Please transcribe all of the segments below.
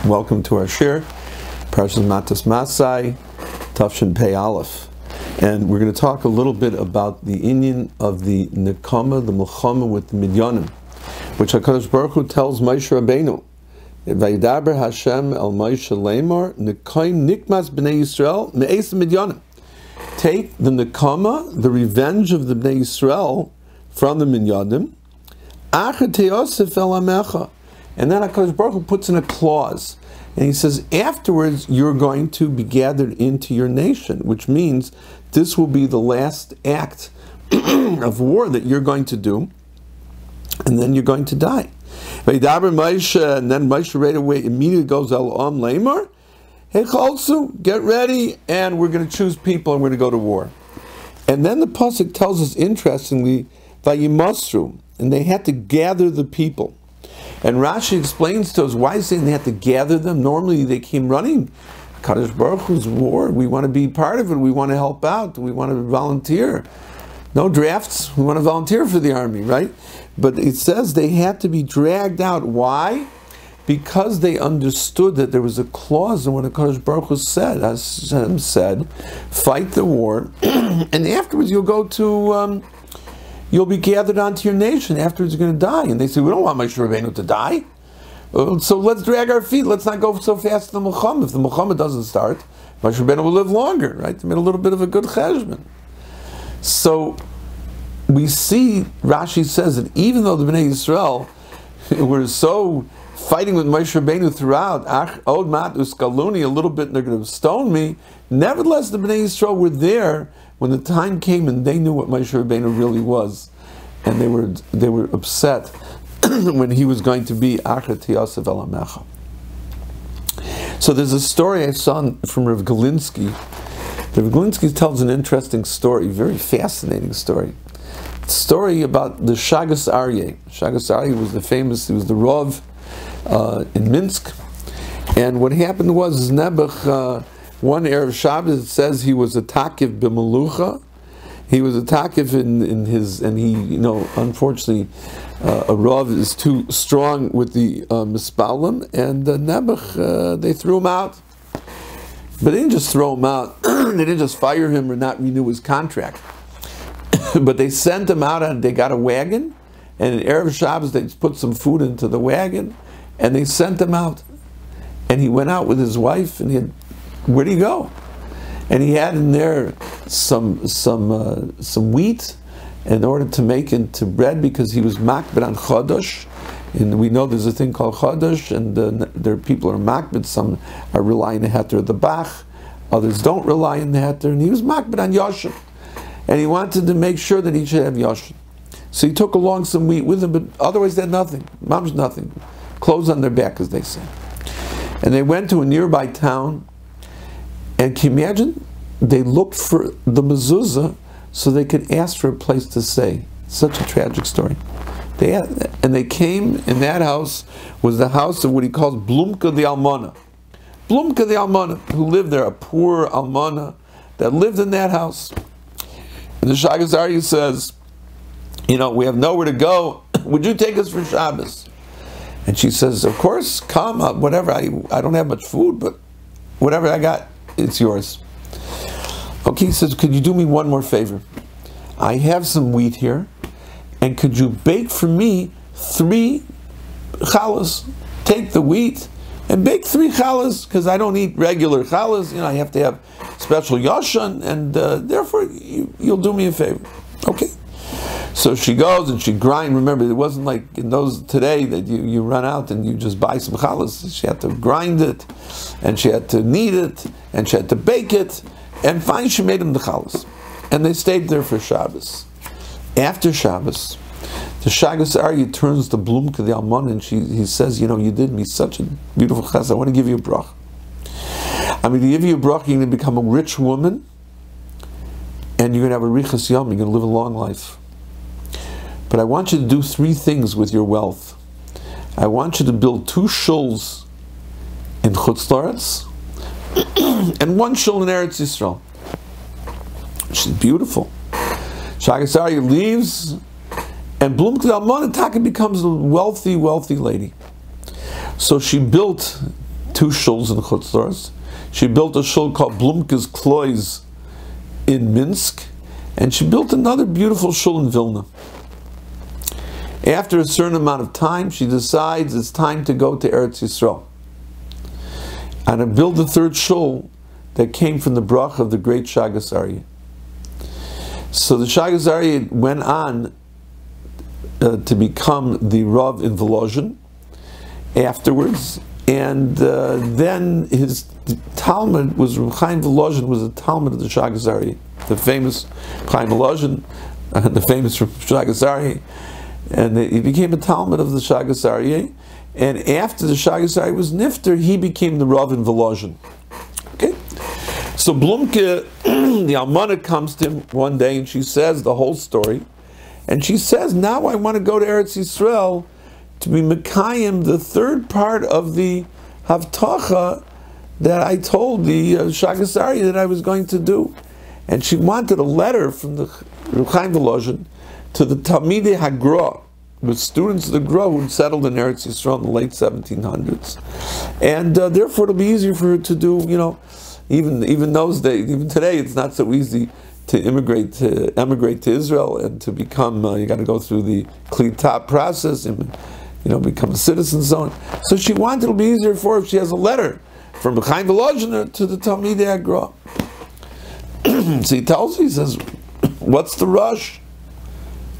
Welcome to our shir, Parshas Matos Masai, Tafshin Pei Aleph. And we're going to talk a little bit about the inyan of the Nekama, the Milchama with the Midyonim, which HaKadosh Baruch Hu tells Moshe Rabbeinu, Vayidaber Hashem el Moshe Lemar, Nekoim Nikmas B'nei Yisrael, Me'es Midyonim. Take the Nekama, the revenge of the Bnei Yisrael from the Midyonim, Achet Teosef el Amecha. And then HaKadosh Baruch Hu puts in a clause, and he says, afterwards you're going to be gathered into your nation, which means this will be the last act of war that you're going to do, and then you're going to die. And then Moshe right away immediately goes, El Am Lamar, hey Chalsu, get ready, and we're going to choose people and we're going to go to war. And then the pasuk tells us, interestingly, Vayimasru, and they had to gather the people. And Rashi explains to us why he's saying they had to gather them. Normally they came running. Kadosh Baruch Hu's war, we want to be part of it, we want to help out, we want to volunteer. No drafts, we want to volunteer for the army, right? But it says they had to be dragged out. Why? Because they understood that there was a clause in what Kadosh Baruch Hu said. Hashem said, fight the war, and afterwards you'll go to... you'll be gathered onto your nation. Afterwards you're going to die. And they say, we don't want Moshe Rabbeinu to die. So let's drag our feet. Let's not go so fast to the Milchama. If the Milchama doesn't start, Moshe Rabbeinu will live longer, right? They made a little bit of a good cheshbon. So we see, Rashi says that even though the Bnei Yisrael were so fighting with Moshe Rabbeinu throughout, Od Mat Uskaluni, a little bit, and they're going to stone me, nevertheless the Bnei Yisrael were there when the time came and they knew what Moshe Rabbeinu really was, and they were upset when he was going to be Achet Yosef El Amecha. So there's a story I saw from Rav Galinsky. Rav Galinsky tells an interesting story, very fascinating story. It's a story about the Shagas Aryeh. Shagas Aryeh was he was the Rav in Minsk, and what happened was Nebuch. One Erev Shabbos, it says he was a takiv b'melucha. He was a takiv in his, and he, unfortunately, a Rav is too strong with the mispalim, and Nebuch, they threw him out. But they didn't just throw him out, they didn't just fire him or not renew his contract. But they sent him out, and they got a wagon, and in Erev Shabbos they put some food into the wagon, and they sent him out. And he went out with his wife, and where'd he go? And he had in there some wheat in order to make into bread, because he was makbid on chodosh. And we know there's a thing called chodosh, and there are people are makbid. Some are relying on the heter of the Bach, others don't rely on the heter. And he was makbid on yoshin, and he wanted to make sure that he should have yoshin. So he took along some wheat with him, but otherwise they had nothing. Mom's nothing, clothes on their back, as they say. And they went to a nearby town. And can you imagine? They looked for the mezuzah so they could ask for a place to stay. Such a tragic story. They came, in that house was the house of what he calls Blumka the Almana. Blumka the Almana, who lived there, a poor Almana that lived in that house. And the Shagas Aryeh says, we have nowhere to go. Would you take us for Shabbos? And she says, of course, come, whatever. I don't have much food, but whatever I got, it's yours. Okay, he says, could you do me one more favor? I have some wheat here, and could you bake for me 3 challahs? Take the wheat and bake 3 challahs, because I don't eat regular challahs. I have to have special yoshan, and therefore you'll do me a favor. Okay. So she goes and she grinds. Remember, it wasn't like in those today that you run out and you just buy some challahs. She had to grind it, and she had to knead it, and she had to bake it, and finally she made them the challahs. And they stayed there for Shabbos. After Shabbos, the Shagas Aryeh turns to Blumka the Alman, and he says, you did me such a beautiful chesed. I want to give you a brach. I'm going to give you a brach. You're going to become a rich woman, and you're going to have a richas yom. You're going to live a long life. But I want you to do 3 things with your wealth. I want you to build 2 shuls in Chutz La'aretz and 1 shul in Eretz Yisrael. She's beautiful. Shagas Aryeh leaves, and Blumka Almana Taka becomes a wealthy, wealthy lady. So she built 2 shuls in Chutz La'aretz. She built a shul called Blumke's Klois in Minsk, and she built another beautiful shul in Vilna. After a certain amount of time, she decides it's time to go to Eretz Yisrael and to build the 3rd shul that came from the bracha of the great Shagas Aryeh. So the Shagas Aryeh went on to become the Rav in Volozhin afterwards, and then his Talmud was Chaim Volozhin was a Talmud of the Shagas Aryeh, the famous Chaim Volozhin, the famous Shagas Aryeh, and he became a Talmud of the Shagas Aryeh. And after the Shagas Aryeh was nifter, he became the Rav in Volozhin. Okay, so Blumke, the Almana, comes to him one day and she says the whole story, and she says, "Now I want to go to Eretz Yisrael to be Mekayim, the 3rd part of the Havtacha that I told the Shagas Aryeh that I was going to do." And she wanted a letter from the Chaim Volozhin to the Talmidei Hagra, the students of the Gra who had settled in Eretz Yisrael in the late 1700s, and therefore it'll be easier for her to do. Even those days, even today, it's not so easy to emigrate to Israel and to become. You got to go through the klita process and become a citizen, so on. So she wanted it'll be easier for her if she has a letter from Chaim Volozhin to the Talmidei Hagra. So he tells her, he says, "What's the rush?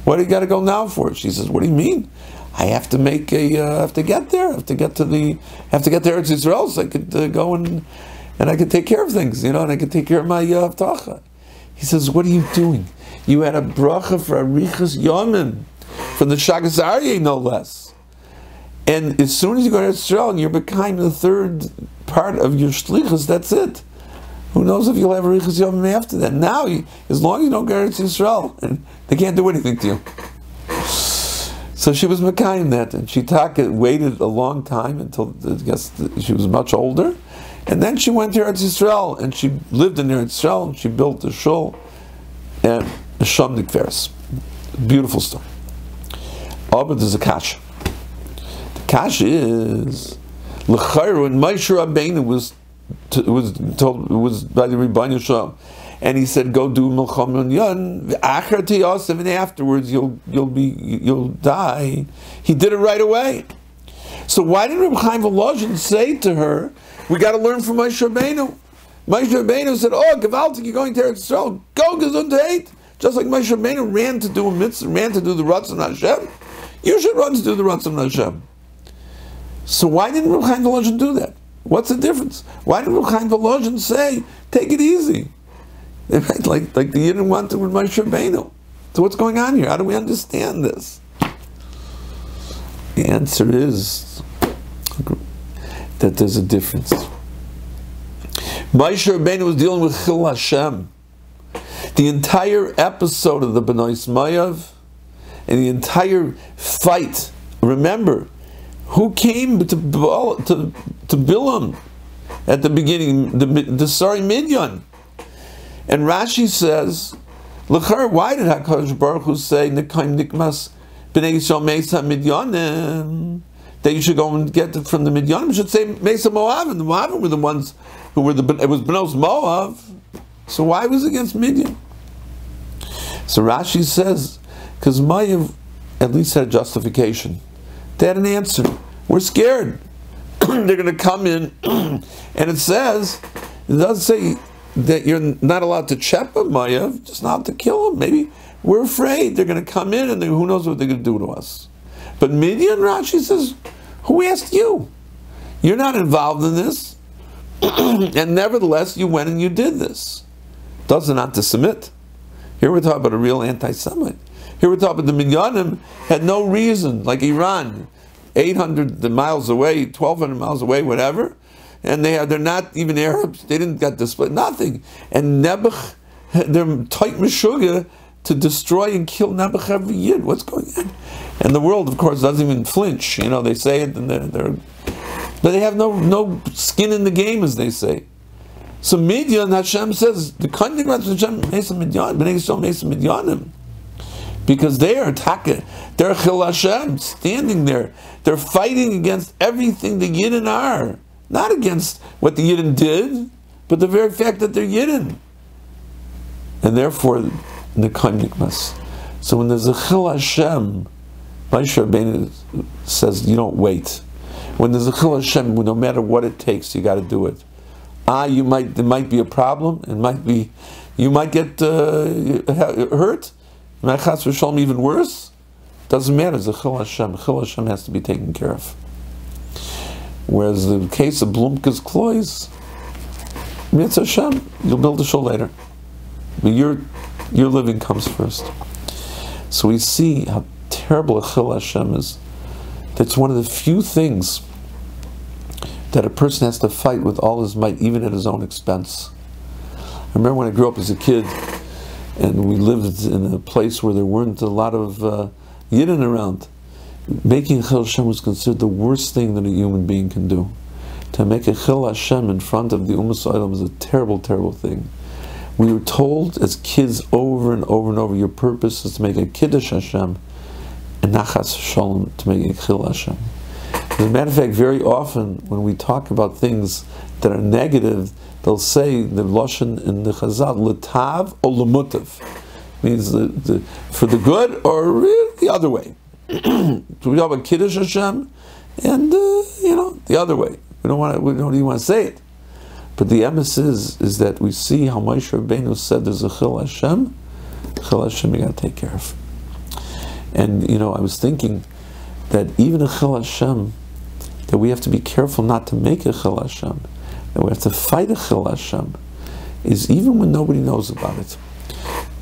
What do you got to go now for?" She says, "What do you mean? I have to make have to get there. I have to get to Eretz Yisrael so I could go and I could take care of things, and I could take care of my Havtacha." He says, "What are you doing? You had a bracha for Arichas Yomim from the Shagas Aryeh, no less. And as soon as you go to Eretz Yisrael and you're becoming the 3rd part of your shlichus, that's it. Who knows if you'll have Arichas Yomim after that? Now, as long as you don't go to Eretz Yisrael, and they can't do anything to you." So she was Mekayim that, and she waited a long time until I guess she was much older, and then she went to Eretz Yisrael, and she lived in Eretz Yisrael, and she built a shul and a Shamnik Veres. Beautiful story. Oh, but there's a kasha. The kasha is l'chayru, when Moshe Rabbeinu was by the Rebbeinu Shalom, and he said, "Go do Milchama Midyon, and afterwards you'll die." He did it right away. So why didn't Rabbi Chaim Volozhin say to her, "We got to learn from Moshe Rabbeinu"? Moshe Rabbeinu said, "Oh, Gevaldik, you're going to Eretz Yisrael. Go Gesundheit." Just like Moshe Rabbeinu ran to do a mitzvah, ran to do the Ratzon Hashem, you should run to do the Ratzon Hashem. So why didn't Rabbi Chaim Volozhin do that? What's the difference? Why did Rabbi Chaim Volozhin say, "Take it easy"? Like the Yidden want to with Moshe Rabbeinu. So what's going on here? How do we understand this? The answer is that there's a difference. Moshe Rabbeinu was dealing with Chillul Hashem. The entire episode of the Bnei Smayav and the entire fight. Remember, who came to Bilam at the beginning? The sorry Midyon. And Rashi says, "L'char, why did HaKadosh Baruch Hu say Nekaim Nikmas Bnei Yisrael Mesa Midyonim? That you should go and get it from the Midyonim? You should say Mesa Moav, and the Moavim were the ones who were it was Bnos Moav. So why was it against Midyon?" So Rashi says, because Moav at least had a justification. They had an answer. We're scared. They're going to come in, and it does say that you're not allowed to chep a Moav, just not to kill him. Maybe we're afraid they're going to come in, and who knows what they're going to do to us. But Midyon, Rashi says, who asked you? You're not involved in this. And nevertheless, you went and you did this. Doesn't anti-Semit. Here we're talking about a real anti-Semite. Here we're talking about the Midyanim had no reason, like Iran, 800 miles away, 1,200 miles away, whatever, and they're not even Arabs. They didn't get displayed, nothing. And Nebuch, they're tight meshuga to destroy and kill Nebuch every year. What's going on? And the world, of course, doesn't even flinch. They say it, and but they have no skin in the game, as they say. So Midyon, Hashem says, the Kandik Hashem Mesa Midyon, Bnei Yisrael Mesa Midyonim. Because they are Taka, they're Chillul Hashem, standing there. They're fighting against everything the Yidden are. not against what the Yidden did, but the very fact that they're Yidden. And therefore, Nekayim Nikmas. So when there's a Chil Hashem, Moshe Rabbeinu says, you don't wait. When there's a Chil Hashem, no matter what it takes, you got to do it. There might be a problem, you might get hurt, Chas v'shalom even worse. Doesn't matter, it's a Chil Hashem. Chil Hashem has to be taken care of. Whereas the case of Blumka's Klois, it's Hashem, you'll build a shul later. But your living comes first. So we see how terrible a Chil Hashem is. That's one of the few things that a person has to fight with all his might, even at his own expense. I remember when I grew up as a kid, and we lived in a place where there weren't a lot of Yidden around. Making a Chil Hashem was considered the worst thing that a human being can do. To make a Chil Hashem in front of the Ummah Olam is a terrible, terrible thing. We were told as kids over and over and over, your purpose is to make a Kiddush Hashem and not Chas v'shalom to make a Chil Hashem. As a matter of fact, very often when we talk about things that are negative, they'll say the Lashon in the Chazal, L'tav or L'mutav. Means for the good or the other way. So we talk about Kiddush Hashem and the other way. We don't even want to say it. But the emes is that we see how Moshe Rabbeinu said there's a Chil Hashem you got to take care of. And I was thinking that even a Chil Hashem, that we have to be careful not to make a Chil Hashem, that we have to fight a Chil Hashem, is even when nobody knows about it.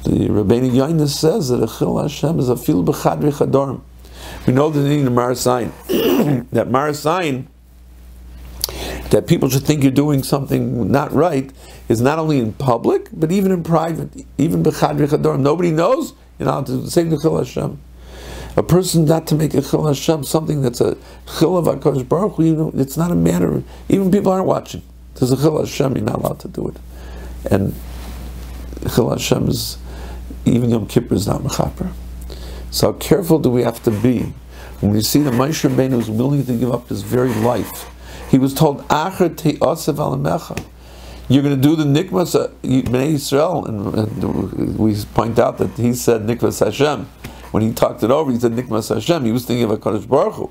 The Rabbeinu Yonis says that a Chil Hashem is a fil b'chadri chadorim. We know that in the Masai, that Masai, that people should think you're doing something not right, is not only in public, but even in private, even b'chadri chadorim. Nobody knows, to say the Chil Hashem. A person not to make a Chil Hashem, something that's a Chil of HaKadosh Baruch Hu, it's not a matter, even people aren't watching. There's a Chil Hashem, you're not allowed to do it. And Chil Hashem is, even Yom Kippur is not mechaper. So how careful do we have to be when we see that Moshe Rabbeinu is willing to give up his very life? He was told, Acher te'asev alamecha. You're going to do the nikmas Bnei Yisrael, and we point out that he said nikmas Hashem. When he talked it over, he said nikmas Hashem. He was thinking of HaKadosh Baruch Hu.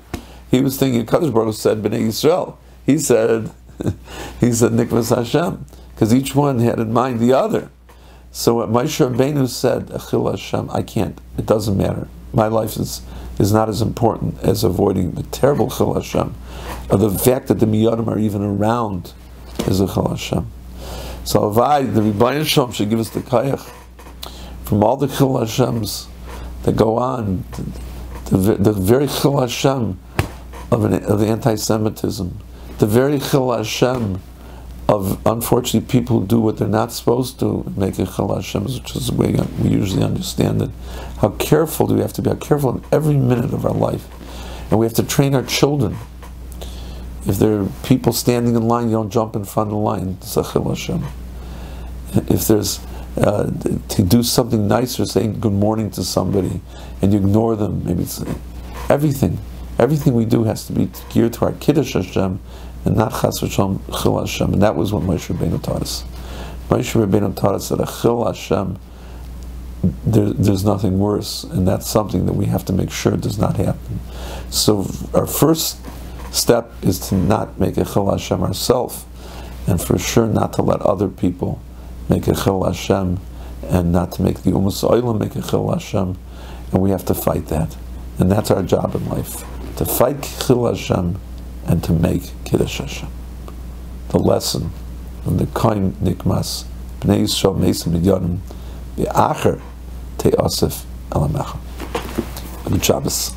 He was thinking HaKadosh Baruch Hu said Bnei Yisrael. He said nikmas Hashem, because each one had in mind the other. So what Moshe Rabbeinu said, Chil Hashem, I can't. It doesn't matter. My life is not as important as avoiding the terrible Chil Hashem, or the fact that the Midyon are even around is a Chil Hashem. So the Rabbi Hashem should give us the kayach from all the Chil Hashems that go on, the very Chil Hashem of anti-Semitism, the very Chil Hashem of unfortunately people who do what they're not supposed to, make a Chil Hashem, which is the way we usually understand it. How careful do we have to be? How careful in every minute of our life. And we have to train our children. If there are people standing in line, you don't jump in front of the line. It's a Chil Hashem. If there's to do something nice or saying good morning to somebody and you ignore them, maybe it's everything we do has to be geared to our Kiddush Hashem and not Chas v'shalom Chil Hashem. And that was what Moshe Rabbeinu taught us. Moshe Rabbeinu taught us that a Chil Hashem, there's nothing worse, and that's something that we have to make sure does not happen. So our first step is to not make a Chil Hashem ourselves, and for sure not to let other people make a Chil Hashem, and not to make the Ummah Olam make a Chil Hashem, and we have to fight that. And that's our job in life, to fight Chil Hashem and to make Kiddush Hashem. The lesson of the Kaim Nikmas, Bnei Yisrael Meis Midyon, the Acher Te'asef Alamecha. Good Shabbos.